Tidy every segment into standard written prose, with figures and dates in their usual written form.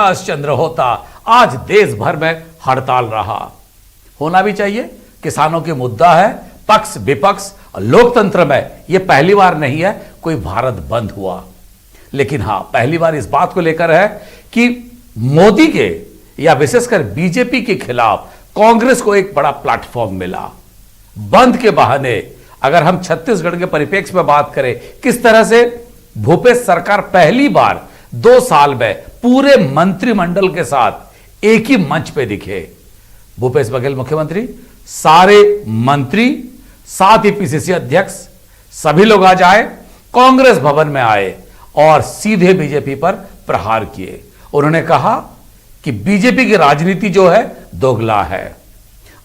सुभाष चंद्र होता, आज देश भर में हड़ताल रहा। होना भी चाहिए, किसानों की मुद्दा है। पक्ष विपक्ष लोकतंत्र में यह पहली बार नहीं है कोई भारत बंद हुआ, लेकिन हां पहली बार इस बात को लेकर है कि मोदी के या विशेषकर बीजेपी के खिलाफ कांग्रेस को एक बड़ा प्लेटफॉर्म मिला। बंद के बहाने अगर हम छत्तीसगढ़ के परिप्रेक्ष्य में बात करें, किस तरह से भूपेश सरकार पहली बार 2 साल में पूरे मंत्रिमंडल के साथ एक ही मंच पे दिखे। भूपेश बघेल मुख्यमंत्री, सारे मंत्री, साथ ही पीसीसी अध्यक्ष, सभी लोग आज आए, कांग्रेस भवन में आए और सीधे बीजेपी पर प्रहार किए। उन्होंने कहा कि बीजेपी की राजनीति जो है दोगला है।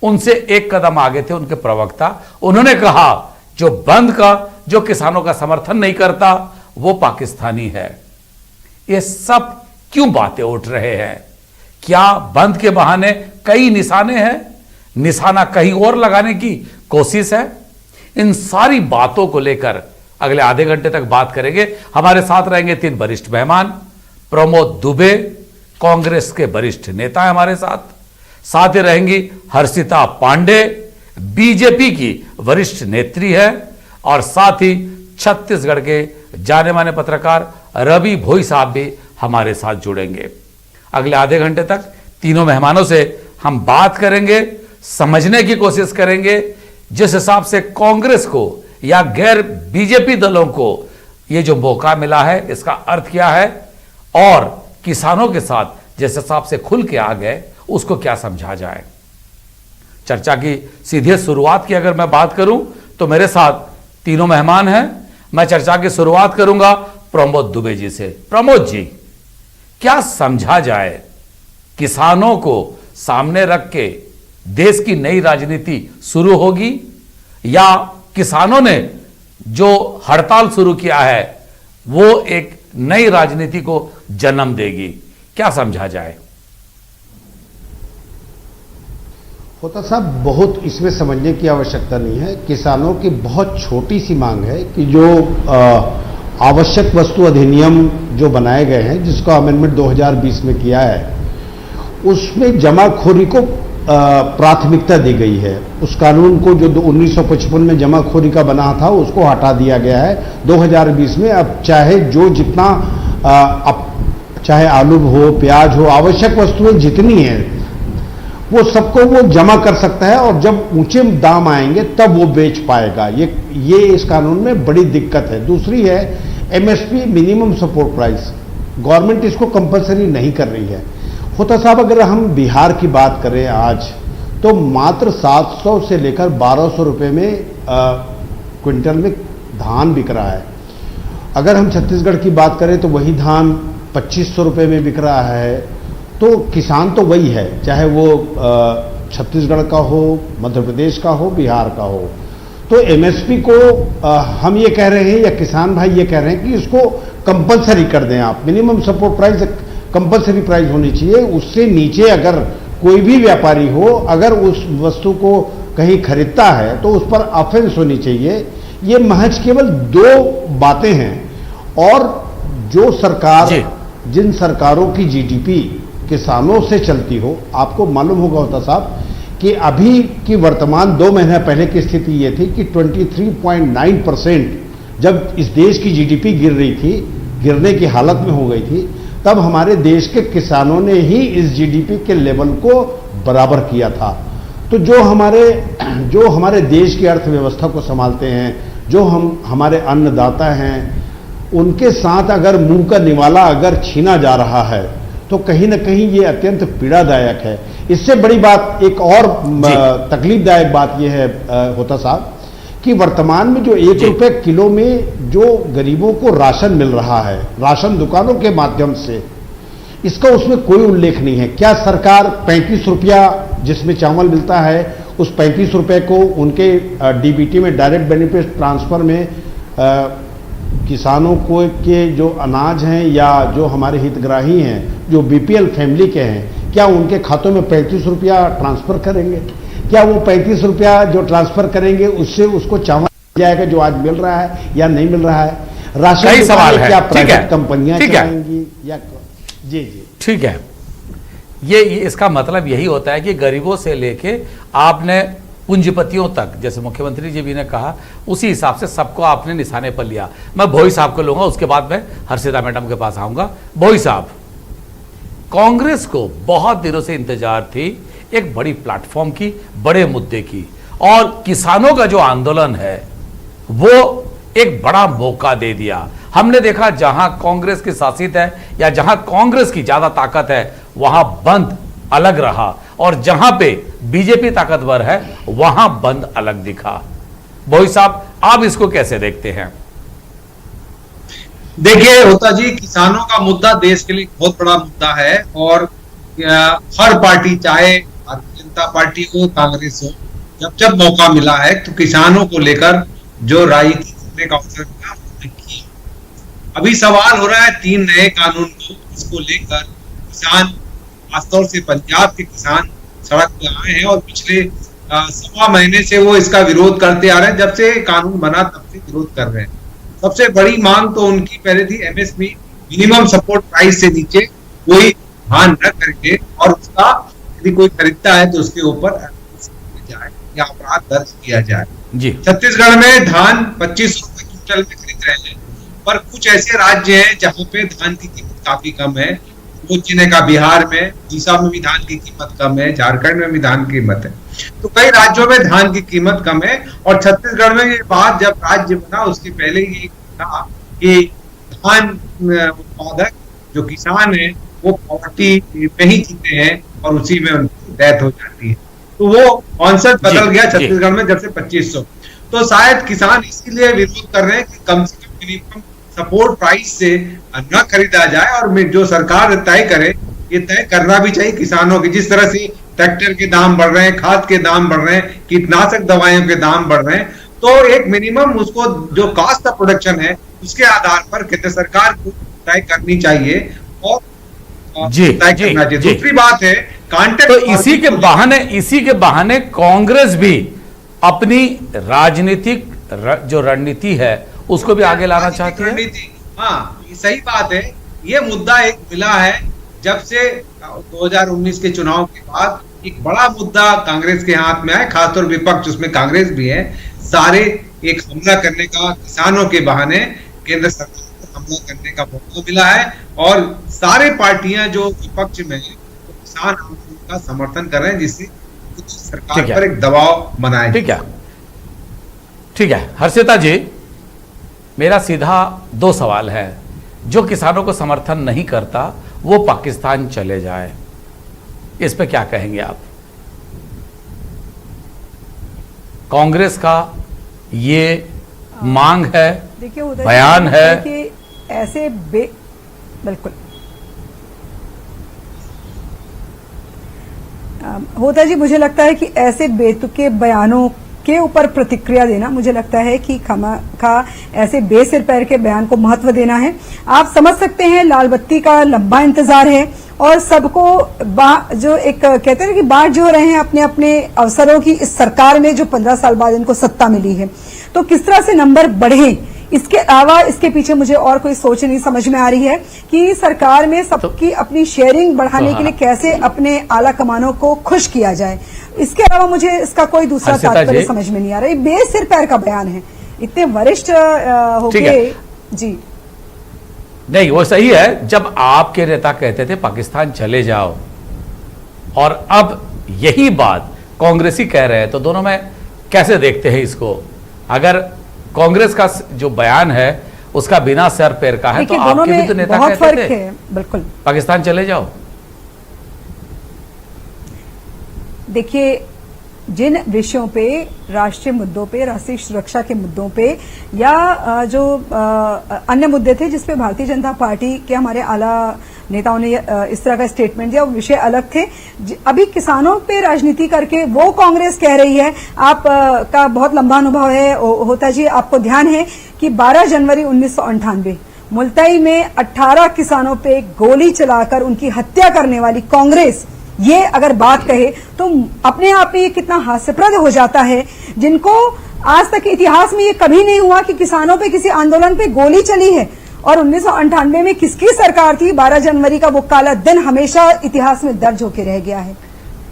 उनसे एक कदम आगे थे उनके प्रवक्ता, उन्होंने कहा जो बंद का, जो किसानों का समर्थन नहीं करता वो पाकिस्तानी है। ये सब क्यों बातें उठ रहे हैं? क्या बंद के बहाने कई निशाने हैं, निशाना कहीं और लगाने की कोशिश है? इन सारी बातों को लेकर अगले आधे घंटे तक बात करेंगे। हमारे साथ रहेंगे 3 वरिष्ठ मेहमान। प्रमोद दुबे, कांग्रेस के वरिष्ठ नेता है हमारे साथ ही रहेंगी हर्षिता पांडे, बीजेपी की वरिष्ठ नेत्री है, और साथ ही छत्तीसगढ़ के जाने माने पत्रकार रवि भोई साहब भी हमारे साथ जुड़ेंगे। अगले आधे घंटे तक तीनों मेहमानों से हम बात करेंगे, समझने की कोशिश करेंगे जिस हिसाब से कांग्रेस को या गैर बीजेपी दलों को यह जो मौका मिला है इसका अर्थ क्या है, और किसानों के साथ जिस हिसाब से खुल के आ गए उसको क्या समझा जाए। चर्चा की सीधे शुरुआत की अगर मैं बात करूं तो मेरे साथ तीनों मेहमान हैं। मैं चर्चा की शुरुआत करूंगा प्रमोद दुबे जी से। प्रमोद जी, क्या समझा जाए? किसानों को सामने रख के देश की नई राजनीति शुरू होगी, या किसानों ने जो हड़ताल शुरू किया है वो एक नई राजनीति को जन्म देगी? क्या समझा जाए? होता साहब, बहुत इसमें समझने की आवश्यकता नहीं है। किसानों की बहुत छोटी सी मांग है कि जो आवश्यक वस्तु अधिनियम जो बनाए गए हैं, जिसका अमेंडमेंट 2020 में किया है, उसमें जमाखोरी को प्राथमिकता दी गई है। उस कानून को जो 1955 में जमाखोरी का बना था उसको हटा दिया गया है 2020 में। अब चाहे जो जितना चाहे आलू हो, प्याज हो, आवश्यक वस्तुएं जितनी हैं वो सबको वो जमा कर सकता है, और जब ऊंचे दाम आएंगे तब वो बेच पाएगा। ये इस कानून में बड़ी दिक्कत है। दूसरी है MSP, minimum support price. Government इसको कंपलसरी नहीं कर रही है। होता साहब, अगर हम बिहार की बात करें आज, तो मात्र 700 से लेकर 1200 रुपए में क्विंटल में धान बिक रहा है। अगर हम छत्तीसगढ़ की बात करें तो वही धान 2500 रुपए में बिक रहा है। तो किसान तो वही है, चाहे वो छत्तीसगढ़ का हो, मध्य प्रदेश का हो, बिहार का हो। तो एमएसपी को हम ये कह रहे हैं, या किसान भाई ये कह रहे हैं कि इसको कंपलसरी कर दें आप। Minimum support price compulsory price होनी चाहिए। उससे नीचे अगर कोई भी व्यापारी हो, अगर उस वस्तु को कहीं खरीदता है तो उस पर ऑफेंस होनी चाहिए। ये महज केवल 2 बातें हैं। और जो सरकार, जिन सरकारों की जीडीपी किसानों से चलती हो, आपको मालूम होता साहब कि अभी की वर्तमान 2 महीना पहले की स्थिति ये थी कि 23.9% जब इस देश की जीडीपी गिर रही थी, गिरने की हालत में हो गई थी, तब हमारे देश के किसानों ने ही इस जीडीपी के लेवल को बराबर किया था। तो जो हमारे देश की अर्थव्यवस्था को संभालते हैं, जो हमारे अन्नदाता हैं, उनके साथ अगर मुंह का निवाला अगर छीना जा रहा है तो कहीं ना कहीं ये अत्यंत पीड़ादायक है। इससे बड़ी बात, एक और तकलीफदायक बात यह है होता साहब कि वर्तमान में जो 1 रुपए किलो में जो गरीबों को राशन मिल रहा है, राशन दुकानों के माध्यम से, इसका उसमें कोई उल्लेख नहीं है। क्या सरकार 35 रुपया जिसमें चावल मिलता है, उस 35 रुपए को उनके डीबीटी में, डायरेक्ट बेनिफिट ट्रांसफर में, किसानों को के जो अनाज हैं या जो हमारे हितग्राही हैं, जो बीपीएल फैमिली के हैं, क्या उनके खातों में 35 रुपया ट्रांसफर करेंगे? क्या वो 35 रुपया जो ट्रांसफर करेंगे उससे उसको चावल जाएगा जो आज मिल रहा है या नहीं मिल रहा है? राशन सवाल है, क्या प्राइवेट कंपनियां चलाएंगी या जी जी ठीक है, ये इसका मतलब यही होता है कि गरीबों से लेके आपने पूंजीपतियों तक, जैसे मुख्यमंत्री जी भी ने कहा, उसी हिसाब से सबको आपने निशाने पर लिया। मैं भोई साहब को लूंगा, उसके बाद मैं हर्षिता मैडम के पास आऊंगा। भोई साहब, कांग्रेस को बहुत दिनों से इंतजार थी एक बड़ी प्लेटफॉर्म की, बड़े मुद्दे की, और किसानों का जो आंदोलन है वो एक बड़ा मौका दे दिया। हमने देखा जहां कांग्रेस की शासित है या जहां कांग्रेस की ज्यादा ताकत है वहां बंद अलग रहा, और जहां पे बीजेपी ताकतवर है वहां बंद अलग दिखा। भोई साहब, आप इसको कैसे देखते हैं? देखिए होता जी, किसानों का मुद्दा देश के लिए बहुत बड़ा मुद्दा है, और हर पार्टी, चाहे भारतीय जनता पार्टी हो, कांग्रेस हो, जब जब मौका मिला है तो किसानों को लेकर जो राजनीति करने का अवसर मिला उन्होंने किया। अभी सवाल हो रहा है 3 नए कानून को, इसको लेकर किसान, खासतौर से पंजाब के किसान सड़क पर आए हैं, और पिछले 1.25 महीने से वो इसका विरोध करते आ रहे हैं। जब से कानून बना तब से विरोध कर रहे हैं। सबसे बड़ी मांग तो उनकी पहले थी एमएसपी, मिनिमम सपोर्ट प्राइस से नीचे कोई धान न करके, और उसका यदि कोई खरीदता है तो उसके ऊपर जाए या अपराध दर्ज किया जाए जी। छत्तीसगढ़ में धान 25 रुपए क्विंटल में खरीद रहे हैं, पर कुछ ऐसे राज्य हैं जहां पे धान की कीमत काफी कम है। कुछ जिन्हें का बिहार में, उड़ीसा में भी धान की कीमत कम है, झारखंड में भी धान की कीमत है, तो कई राज्यों में धान की कीमत कम है। और छत्तीसगढ़ में ये बात जब राज्य बना उसके पहले ये था कि धान उत्पादक जो किसान है वो पॉवर्टी में ही जीते हैं और उसी में उनकी डेथ हो जाती है। तो वो कॉन्सेप्ट बदल गया छत्तीसगढ़ में जब से 2500। तो शायद किसान इसीलिए विरोध कर रहे हैं कि कम से कम मिनिमम सपोर्ट प्राइस से न खरीदा जाए, और जो सरकार तय करे, ये तय करना भी चाहिए किसानों की। जिस तरह से ट्रैक्टर के दाम बढ़ रहे हैं, खाद के दाम बढ़ रहे हैं, कीटनाशक दवाइयों के दाम बढ़ रहे हैं, तो एक मिनिमम उसको जो कास्ट ऑफ प्रोडक्शन है उसके आधार पर केंद्र सरकार को तय करनी चाहिए और तय करना चाहिए। दूसरी बात है कांटेक्ट, तो इसी के बहाने कांग्रेस भी अपनी राजनीतिक जो रणनीति है उसको भी आगे लाना चाहती है। हाँ, सही बात है। ये मुद्दा एक मिला है जब से 2019 के चुनाव के बाद एक बड़ा मुद्दा कांग्रेस के हाथ में आया, खासतौर विपक्ष उसमें कांग्रेस भी है, सारे एक हमला करने का, किसानों के बहाने केंद्र सरकार को हमला करने का मौका मिला है, और सारे पार्टियां जो विपक्ष में है तो किसान आंदोलन का समर्थन कर रहे हैं, जिससे सरकार पर एक दबाव बनाया। ठीक है हर्षिता जी, मेरा सीधा 2 सवाल है। जो किसानों को समर्थन नहीं करता वो पाकिस्तान चले जाए, इस पे क्या कहेंगे आप? कांग्रेस का ये मांग है, बयान है कि ऐसे बिल्कुल होता जी, मुझे लगता है कि ऐसे बेतुके बयानों के ऊपर प्रतिक्रिया देना, मुझे लगता है कि खामखा ऐसे बेसिर पैर के बयान को महत्व देना है। आप समझ सकते हैं लाल बत्ती का लंबा इंतजार है, और सबको जो एक कहते हैं कि बांट जो रहे हैं अपने अपने अवसरों की इस सरकार में, जो 15 साल बाद इनको सत्ता मिली है, तो किस तरह से नंबर बढ़े, इसके अलावा इसके पीछे मुझे और कोई सोच नहीं समझ में आ रही है कि सरकार में सबकी अपनी शेयरिंग बढ़ाने के लिए कैसे अपने आला कमानों को खुश किया जाए। इसके अलावा मुझे इसका कोई दूसरा तात्पर्य समझ में नहीं आ रहा। ये बेसिर पैर का बयान है, इतने वरिष्ठ हो गए जी। नहीं, वो सही है। जब आपके नेता कहते थे पाकिस्तान चले जाओ, और अब यही बात कांग्रेसी कह रहे हैं, तो दोनों में कैसे देखते हैं इसको? अगर कांग्रेस का जो बयान है उसका बिना सर पैर का है, तो आपके भी तो नेता कहते थे बिल्कुल पाकिस्तान चले जाओ। देखिए, जिन विषयों पे, राष्ट्रीय मुद्दों पे, राष्ट्रीय सुरक्षा के मुद्दों पे, या जो अन्य मुद्दे थे जिस पे भारतीय जनता पार्टी के हमारे आला नेताओं ने इस तरह का स्टेटमेंट दिया, वो विषय अलग थे। अभी किसानों पे राजनीति करके वो कांग्रेस कह रही है, आप का बहुत लंबा अनुभव है होता जी, आपको ध्यान है कि 12 जनवरी 1998 मुल्ताई में 18 किसानों पे गोली चलाकर उनकी हत्या करने वाली कांग्रेस ये अगर बात कहे तो अपने आप में ये कितना हास्यप्रद हो जाता है, जिनको आज तक इतिहास में ये कभी नहीं हुआ कि किसानों पे किसी आंदोलन पे गोली चली है, और 1998 में किसकी सरकार थी? 12 जनवरी का वो काला दिन हमेशा इतिहास में दर्ज होकर रह गया है।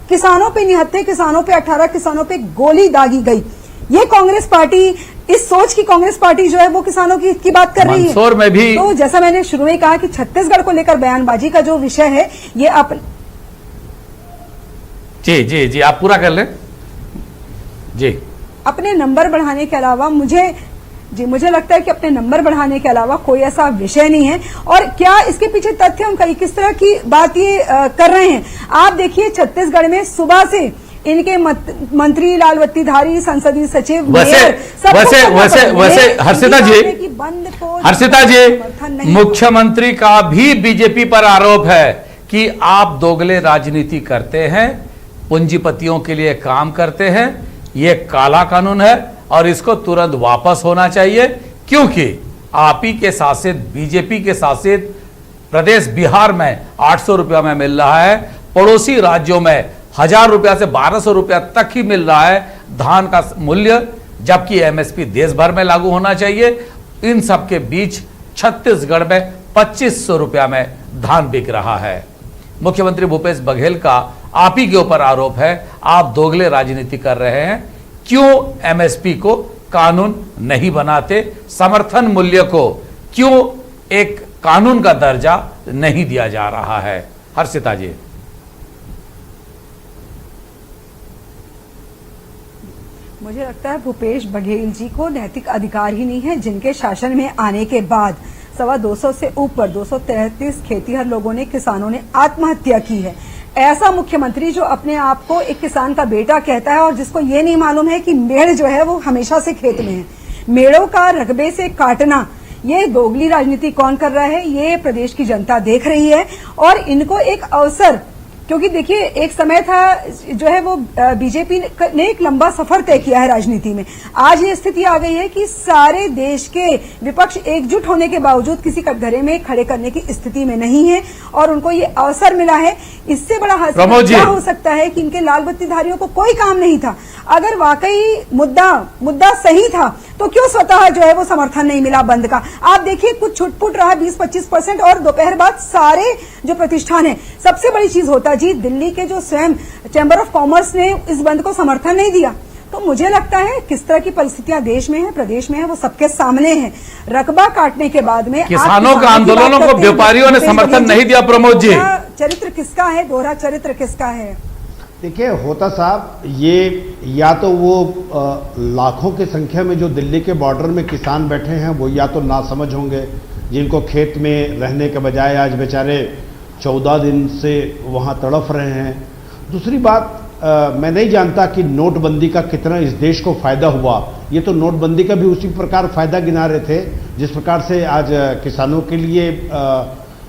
किसानों पे निहत्थे किसानों पे 18 किसानों पे गोली दागी गई। ये कांग्रेस पार्टी, इस सोच की कांग्रेस पार्टी जो है वो किसानों की हित की बात कर रही है। मंदसौर में भी तो जैसा मैंने शुरू में कहा कि छत्तीसगढ़ को लेकर बयानबाजी का जो विषय है ये जी जी जी आप पूरा कर लें जी। अपने नंबर बढ़ाने के अलावा मुझे लगता है कि अपने नंबर बढ़ाने के अलावा कोई ऐसा विषय नहीं है। और क्या इसके पीछे तथ्य उनका किस तरह की बात ये कर रहे हैं? आप देखिए छत्तीसगढ़ में सुबह से इनके मंत्री, लाल बत्तीधारी, संसदीय सचिव, वैसे हर्षिता जी मुख्यमंत्री का भी बीजेपी पर आरोप है कि आप दोगले राजनीति करते हैं, पूंजीपतियों के लिए काम करते हैं। ये काला कानून है और इसको तुरंत वापस होना चाहिए, क्योंकि आप ही के शासित बीजेपी के शासित प्रदेश बिहार में 800 रुपया में मिल रहा है, पड़ोसी राज्यों में 1000 रुपया से 1200 रुपया तक ही मिल रहा है धान का मूल्य, जबकि एमएसपी देश भर में लागू होना चाहिए। इन सब के बीच छत्तीसगढ़ में 2500 रुपया में धान बिक रहा है। मुख्यमंत्री भूपेश बघेल का आप ही के ऊपर आरोप है, आप दोगले राजनीति कर रहे हैं। क्यों एमएसपी को कानून नहीं बनाते? समर्थन मूल्य को क्यों एक कानून का दर्जा नहीं दिया जा रहा है? हर्षिता जी। मुझे लगता है भूपेश बघेल जी को नैतिक अधिकार ही नहीं है, जिनके शासन में आने के बाद 250 से ऊपर 233 खेतीहर लोगों ने, किसानों ने आत्महत्या की है। ऐसा मुख्यमंत्री जो अपने आप को एक किसान का बेटा कहता है और जिसको ये नहीं मालूम है कि मेड़ जो है वो हमेशा से खेत में है। मेड़ों का रकबे से काटना, ये दोगली राजनीति कौन कर रहा है? ये प्रदेश की जनता देख रही है। और इनको एक अवसर, क्योंकि देखिए एक समय था जो है वो बीजेपी ने एक लंबा सफर तय किया है राजनीति में। आज ये स्थिति आ गई है कि सारे देश के विपक्ष एकजुट होने के बावजूद किसी कटघरे में खड़े करने की स्थिति में नहीं है और उनको ये अवसर मिला है। इससे बड़ा हादसा क्या हो सकता है कि इनके लाल बत्तीधारियों को कोई काम नहीं था। अगर वाकई मुद्दा सही था तो क्यों स्वतः जो है वो समर्थन नहीं मिला बंद का? आप देखिए कुछ छुटपुट रहा 20-25% और दोपहर बाद सारे जो प्रतिष्ठान है। सबसे बड़ी चीज होता जी, दिल्ली के जो स्वयं चैम्बर ऑफ कॉमर्स ने इस बंद को समर्थन नहीं दिया। तो मुझे लगता है किस तरह की परिस्थितियां देश में है, प्रदेश में है, वो सबके सामने है। रकबा काटने के बाद में किसानों का आंदोलनों को व्यापारियों ने समर्थन नहीं दिया। प्रमोद जी, चरित्र किसका है? दोहरा चरित्र किसका है? देखिए होता साहब, ये या तो वो लाखों की संख्या में जो दिल्ली के बॉर्डर में किसान बैठे हैं वो या तो नासमझ होंगे, जिनको खेत में रहने के बजाय आज बेचारे 14 दिन से वहाँ तड़फ रहे हैं। दूसरी बात, मैं नहीं जानता कि नोटबंदी का कितना इस देश को फायदा हुआ। ये तो नोटबंदी का भी उसी प्रकार फायदा गिना रहे थे जिस प्रकार से आज किसानों के लिए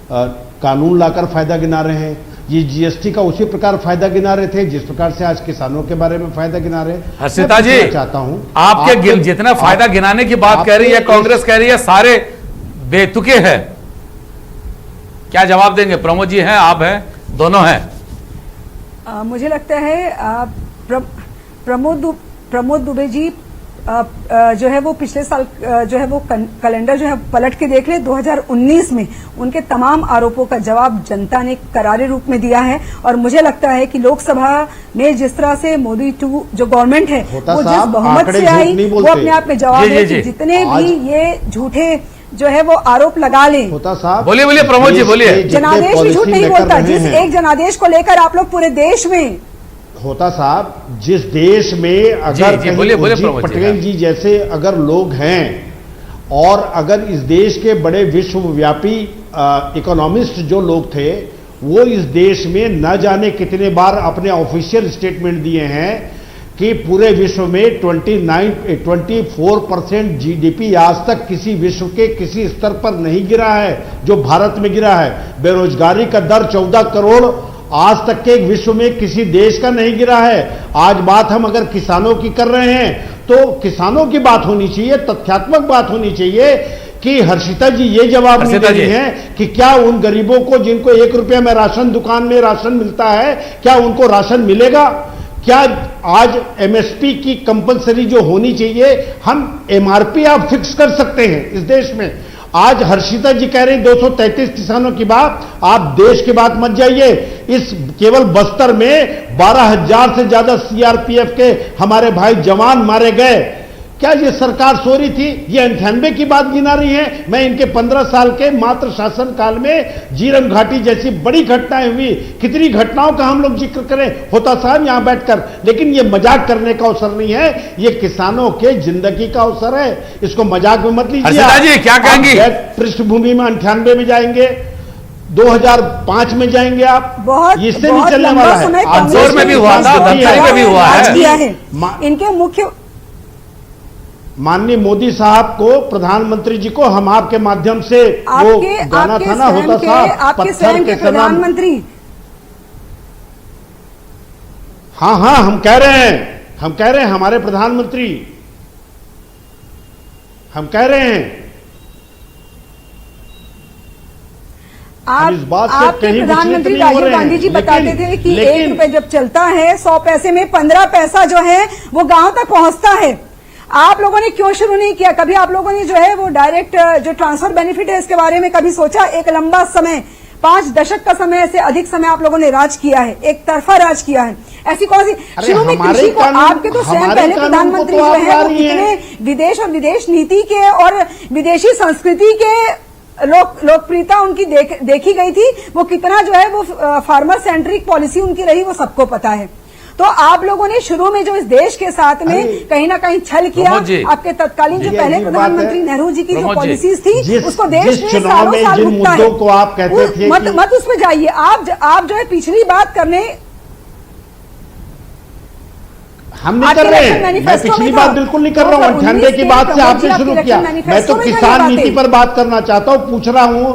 कानून लाकर फायदा गिना रहे हैं। ये जीएसटी का उसी प्रकार फायदा गिना रहे थे जिस प्रकार से आज किसानों के बारे में फायदा गिना रहे हैं। हर्षिता जी, चाहता हूं आपके जितना फायदा गिनाने की बात कह रही है कांग्रेस, कह रही है सारे बेतुके हैं। क्या जवाब देंगे? प्रमोद जी हैं, आप हैं, दोनों हैं। मुझे लगता है प्रमोद दुबे जी जो है वो पिछले साल जो है वो कैलेंडर जो है पलट के देख ले। 2019 में उनके तमाम आरोपों का जवाब जनता ने करारे रूप में दिया है। और मुझे लगता है कि लोकसभा में जिस तरह से मोदी 2 जो गवर्नमेंट है वो जिस बहुमत से आई, वो अपने आप में जवाब है कि जितने भी ये झूठे जो है वो आरोप लगा ले। होता साहब, बोलिए प्रमोद जी, बोलिए। जनादेश भी झूठ नहीं बोलता। जिस एक जनादेश को लेकर आप लोग पूरे देश में, होता साहब, जिस देश में अगर पटेल जी जैसे अगर लोग हैं और अगर इस देश के बड़े विश्वव्यापी इकोनॉमिस्ट जो लोग थे वो इस देश में न जाने कितने बार अपने ऑफिशियल स्टेटमेंट दिए हैं कि पूरे विश्व में 24% जीडीपी आज तक किसी विश्व के किसी स्तर पर नहीं गिरा है जो भारत में गिरा है। बेरोजगारी का दर 14 करोड़ आज तक के विश्व में किसी देश का नहीं गिरा है। आज बात हम अगर किसानों की कर रहे हैं तो किसानों की बात होनी चाहिए, तथ्यात्मक बात होनी चाहिए कि हर्षिता जी ये जवाब नहीं दे रही हैं कि क्या उन गरीबों को जिनको 1 रुपया में राशन दुकान में राशन मिलता है, क्या उनको राशन मिलेगा? क्या आज एमएसपी की कंपलसरी जो होनी चाहिए, हम एमआरपी आप फिक्स कर सकते हैं इस देश में। आज हर्षिता जी कह रहे हैं 233 किसानों की बात, आप देश की बात मत जाइए। इस केवल बस्तर में 12,000 से ज्यादा सीआरपीएफ के हमारे भाई जवान मारे गए। क्या ये सरकार सो रही थी? ये 98 की बात गिना रही है। मैं इनके 15 साल के मात्र शासन काल में जीरम घाटी जैसी बड़ी घटनाएं हुई, कितनी घटनाओं का हम लोग जिक्र करें होता साहब यहां बैठकर। लेकिन ये मजाक करने का अवसर नहीं है, ये किसानों के जिंदगी का अवसर है, इसको मजाक में मत लीजिए। हर्षिता जी क्या कहेंगी? पृष्ठभूमि में 98 में जाएंगे, 2005 में जाएंगे आप, बहुत इससे नहीं चलने वाला है। इंदौर में भी हुआ था, धमतरी में भी हुआ है। इनके मुख्य माननीय मोदी साहब को, प्रधानमंत्री जी को हम आपके माध्यम से वो गाना था ना होता साहब, आपके स्वयं के प्रधानमंत्री। हाँ हाँ हम कह रहे हैं हमारे प्रधानमंत्री, हम कह रहे हैं आप इस बात से आपके कहीं प्रधानमंत्री विचलित नहीं हो राजीव रहे हैं। गांधी जी बताते थे कि लेकिन 1 रुपए जब चलता है 100 पैसे में 15 पैसा जो है वो गांव तक पहुंचता है। आप लोगों ने क्यों शुरू नहीं किया? कभी आप लोगों ने जो है वो डायरेक्ट जो ट्रांसफर बेनिफिट है इसके बारे में कभी सोचा? एक लंबा समय 5 दशक का समय से अधिक समय आप लोगों ने राज किया है, एक तरफा राज किया है। ऐसी कौन सी शुरू में कृषि को आपके तो स्वयं पहले प्रधानमंत्री जो है वो कितने विदेश और विदेश नीति के और विदेशी संस्कृति के लोकप्रियता उनकी देखी गई थी, वो कितना जो है वो फार्मर सेंट्रिक पॉलिसी उनकी रही वो सबको पता है। तो आप लोगों ने शुरू में जो इस देश के साथ में कहीं ना कहीं छल किया, आपके तत्कालीन जो पहले प्रधानमंत्री नेहरू जी की जो पॉलिसीज थी उसको देश ने सालों साल भुगता है। को आप कहते थे मत उस पर जाइए। आप जो है पिछली बात करने, हम नहीं कर रहे हैं, मैं पिछली बात बिल्कुल नहीं कर रहा हूं। 98 की बात से आपने शुरू किया। मैं तो किसान नीति पर बात करना चाहता हूं, पूछ रहा हूं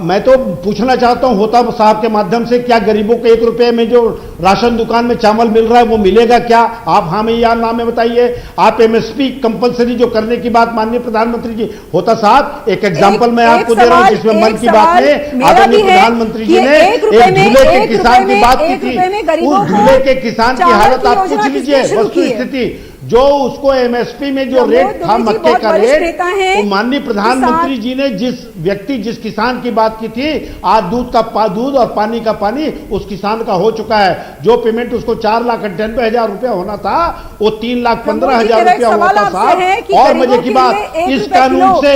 मैं तो पूछना चाहता हूं होता साहब के माध्यम से, क्या गरीबों को 1 रुपए में जो राशन दुकान में चावल मिल रहा है वो मिलेगा क्या? आप हाँ में या ना में बताइए। आप एमएसपी कंपलसरी जो करने की बात माननीय प्रधानमंत्री जी, होता साहब एक एग्जांपल मैं आपको दे रहा हूं जिसमें मन की बात में आदरणीय प्रधानमंत्री जी ने एक झूले के किसान की बात की थी। उस झूले के किसान की हालत आप पूछ लीजिए, वस्तु स्थिति जो उसको एमएसपी में जो रेट था मक्के का रेट, तो माननीय प्रधानमंत्री जी ने जिस किसान की बात की थी, आज दूध और पानी का पानी उस किसान का हो चुका है। जो पेमेंट उसको 4,98,000 रुपया होना था वो 3,15,000 रुपया हुआ था साहब। और मजे की बात, इस कानून से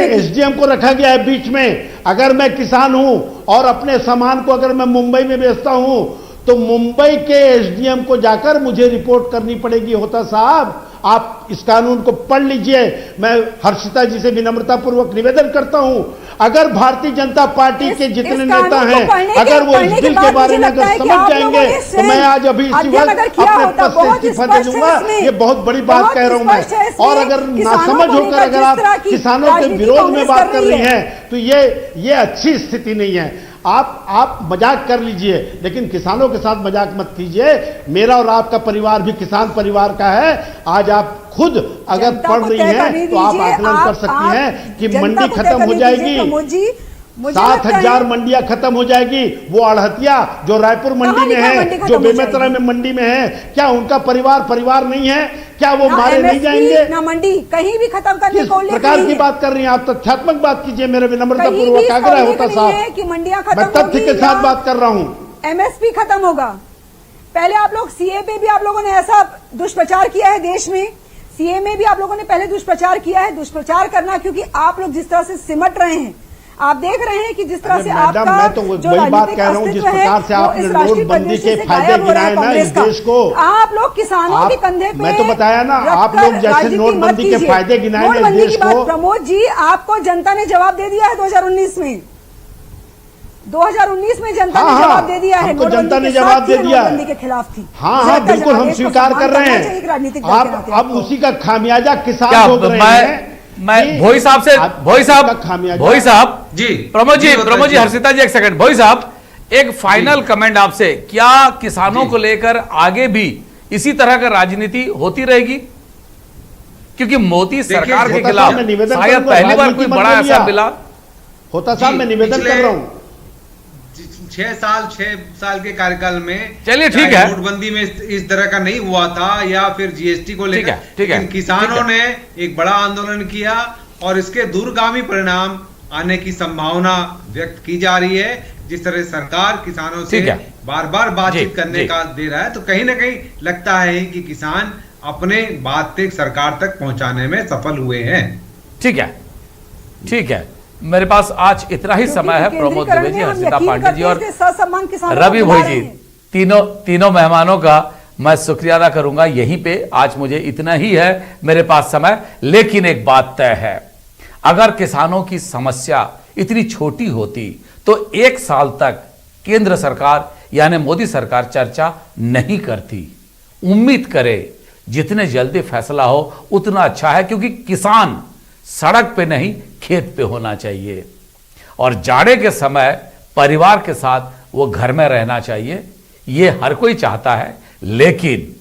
एसडीएम को रखा गया है बीच में। अगर मैं किसान हूं और अपने सामान को अगर मैं मुंबई में बेचता हूं तो मुंबई के एसडीएम को जाकर मुझे रिपोर्ट करनी पड़ेगी। होता साहब आप इस कानून को पढ़ लीजिए। मैं हर्षिता जी से विनम्रता पूर्वक निवेदन करता हूं, अगर भारतीय जनता पार्टी के जितने नेता हैं अगर वो इस बिल के बारे में अगर समझ जाएंगे तो मैं आज अभी इसी वक्त अपने पद से इस्तीफा दे दूंगा। ये बहुत बड़ी बात कह रहा हूं मैं। और अगर नासमझ होकर अगर आप किसानों के विरोध में बात कर रही हैं तो ये अच्छी स्थिति नहीं है। आप मजाक कर लीजिए लेकिन किसानों के साथ मजाक मत कीजिए। मेरा और आपका परिवार भी किसान परिवार का है। आज आप खुद अगर पढ़ रही हैं तो आप आकलन कर सकती हैं कि मंडी खत्म हो जाएगी, 7,000 मंडियां खत्म हो जाएगी। वो अड़हतिया जो रायपुर मंडी में है, जो बेमेतरा में मंडी में है, क्या उनका परिवार नहीं है? क्या वो मारे नहीं जाएंगे? ना मंडी कहीं भी खत्म करने को प्रकार की बात कर रही हैं आप? तथ्यात्मक बात कीजिए। मेरे विनम्रता पूर्वक आग्रह होता साहब कि मंडियां खत्म, मैं तथ्य के साथ बात कर रहा हूं। एमएसपी खत्म होगा। पहले आप लोग सीए पे भी आप लोगों ने ऐसा दुष्प्रचार किया है देश में। सीए में भी आप लोगों ने पहले दुष्प्रचार किया है। दुष्प्रचार करना क्योंकि आप लोग जिस तरह से सिमट रहे हैं, आप देख रहे हैं कि जिस तरह से आपका मैं तो वही बात कह रहा हूं जिस प्रकार से आपने नोटबंदी के फायदे गिनाए ना इस देश को, आप लोग किसानों के कंधे पे, मैं तो बताया ना, आप लोग जैसे नोटबंदी के फायदे गिनाए ना इस देश को। प्रमोद जी आपको जनता ने जवाब दे दिया है 2019 में। 2019 में जनता ने जवाब दे दिया है। जनता ने जवाब दे दिया, नोटबंदी के खिलाफ थी। हाँ बिल्कुल हम स्वीकार कर रहे हैं। आप अब उसी का खामियाजा किसान भोग रहे हैं। मैं भोई साहब जी, प्रमोद जी हर्षिता जी एक सेकंड। भोई साहब एक फाइनल कमेंट आपसे, क्या किसानों को लेकर आगे भी इसी तरह का राजनीति होती रहेगी? क्योंकि मोदी सरकार के खिलाफ शायद पहली बार कोई बड़ा ऐसा मिला होता साहब। मैं निवेदन कर रहा हूं 6 साल के कार्यकाल में, चलिए ठीक चाहे है, नोटबंदी में इस तरह का नहीं हुआ था या फिर जीएसटी को लेकर, ठीक है, लेकिन किसानों ने एक बड़ा आंदोलन किया और इसके दूरगामी परिणाम आने की संभावना व्यक्त की जा रही है। जिस तरह सरकार किसानों से बार बार बातचीत करने का दे रहा है, तो कहीं ना कहीं लगता है कि किसान अपने बात तक सरकार तक पहुंचाने में सफल हुए हैं। ठीक है, ठीक है। मेरे पास आज इतना ही समय है। प्रमोद दुबे जी, हर्षिता पांडे जी और रवि भाई जी, तीनों मेहमानों का मैं शुक्रिया अदा करूंगा। यहीं पे आज मुझे इतना ही है मेरे पास समय। लेकिन एक बात तय है, अगर किसानों की समस्या इतनी छोटी होती तो 1 साल तक केंद्र सरकार यानी मोदी सरकार चर्चा नहीं करती। उम्मीद करे जितने जल्दी फैसला हो उतना अच्छा है, क्योंकि किसान सड़क पे नहीं खेत पे होना चाहिए और जाड़े के समय परिवार के साथ वो घर में रहना चाहिए। ये हर कोई चाहता है, लेकिन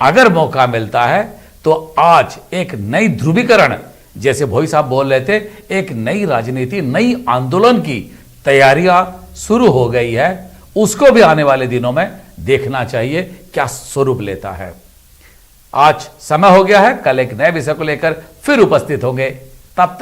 अगर मौका मिलता है तो आज एक नई ध्रुवीकरण, जैसे भोई साहब बोल रहे थे, एक नई राजनीति, नई आंदोलन की तैयारियां शुरू हो गई है। उसको भी आने वाले दिनों में देखना चाहिए क्या स्वरूप लेता है। आज समय हो गया है, कल एक नए विषय को लेकर फिर उपस्थित होंगे। तब तक